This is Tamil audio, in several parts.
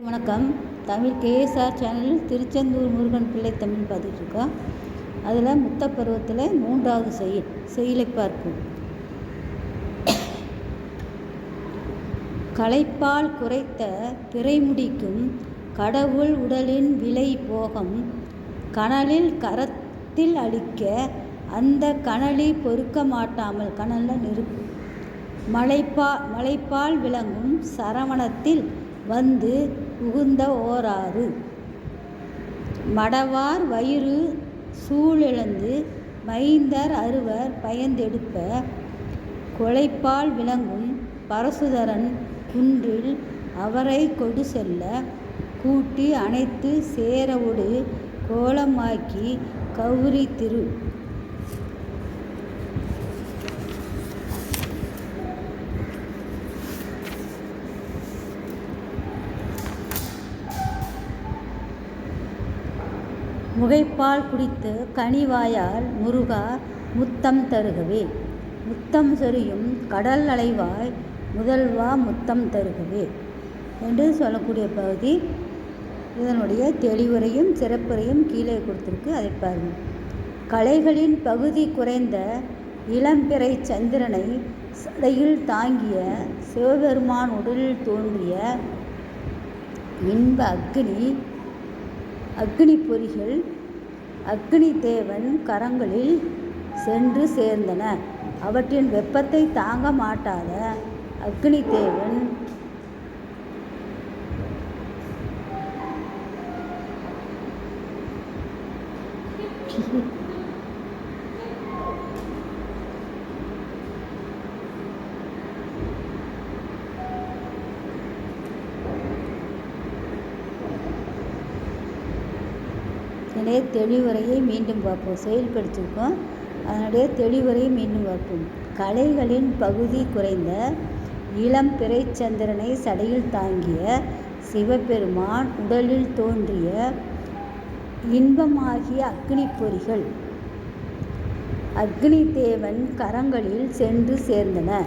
வணக்கம். தமிழ் கேஎஸ்ஆர் சேனலில் திருச்செந்தூர் முருகன் பிள்ளை தமிழ் பார்த்துட்ருக்கோம். அதில் முத்த பருவத்தில் 3வது செயலை பார்ப்போம். களைப்பால் குறைத்த பிறைமுடிக்கும் கடவுள் உடலின் விலை போகம் கனலில் கரத்தில் அளிக்க அந்த கனலி பொறுக்க மாட்டாமல் கனலில் நெருப்பு மலைப்பால் விளங்கும் சரவணத்தில் வந்து புகுந்த ஓராறு மடவார் வயிறு சூழிழந்து மைந்தர் அறுவர் பயந்தெடுப்ப கொலைப்பால் விளங்கும் பரசுதரன் குன்றில் அவரை கொடு செல்ல கூட்டி அணைத்து சேரவுடு கோலமாக்கி கௌரி திரு முகைப்பால் குடித்து கனிவாயால் முருகா முத்தம் தருகவே முத்தம் சொரியும் கடல் அலைவாய் முதல்வா முத்தம் தருகவே என்று சொல்லக்கூடிய பகுதி. இதனுடைய தெளிவுரையும் சிறப்புரையும் கீழே கொடுத்துருக்கு, அதை பாருங்கள். கலைகளின் பகுதி குறைந்த இளம்பிறை சந்திரனை சடையில் தாங்கிய சிவபெருமான் உடலில் தோன்றிய இன்ப அக்னி பொறிகள் அக்னி தேவன் கரங்களில் சென்று சேர்ந்தன. அவற்றின் வெப்பத்தை தாங்க மாட்டாத அக்னி தேவன் அதனுடைய தெளிவுரையை மீண்டும் பார்ப்போம். செயல்படுத்திருக்கோம், அதனுடைய தெளிவுரையை மீண்டும் பார்ப்போம். கலைகளின் பகுதி குறைந்த இளம் பிறைச்சந்திரனை சடையில் தாங்கிய சிவபெருமான் உடலில் தோன்றிய இன்பமாகிய அக்னி பொறிகள் அக்னி தேவன் கரங்களில் சென்று சேர்ந்தன.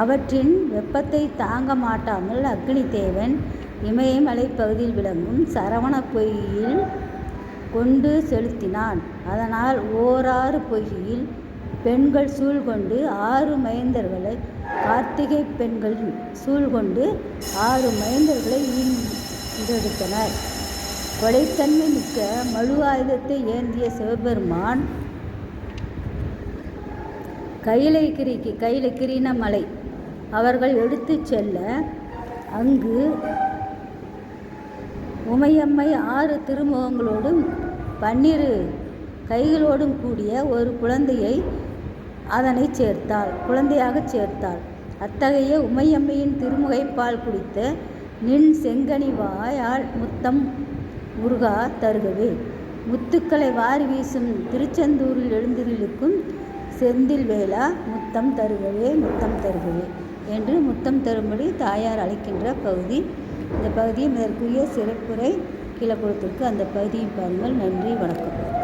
அவற்றின் வெப்பத்தை தாங்க மாட்டாமல் அக்னி தேவன் இமயமலை பகுதியில் விளங்கும் சரவண பொய்யில் கொண்டு செலுத்தினான். அதனால் ஓராறு பொய்யில் பெண்கள் சூழ்கொண்டு 6 மைந்தர்களை கார்த்திகை பெண்கள் சூழ்கொண்டு 6 மைந்தர்களை ஈண்டெடுத்தனர். கொலைத்தன்மை மிக்க மழு ஆயுதத்தை ஏந்திய சிவபெருமான் கையிலகிரின மலை அவர்கள் எடுத்து செல்ல அங்கு உமையம்மை 6 திருமுகங்களோடும் 12 கைகளோடும் கூடிய ஒரு குழந்தையை குழந்தையாக சேர்த்தாள். அத்தகைய உமையம்மையின் திருமுகைப்பால் குடித்த நின் செங்கனி வாயால் முத்தம் முருகா தருகவே முத்துக்களை வாரி வீசும் திருச்செந்தூரில் எழுந்திருக்கும் செந்தில் வேளா முத்தம் தருகவே என்று முத்தம் தரும்படி தாயார் அழைக்கின்ற பகுதி. இந்த பகுதியை மேற்கூறிய சிறப்புரை கீழே கொடுத்திருக்கு, அந்த பகுதியை பாருங்கள். நன்றி, வணக்கம்.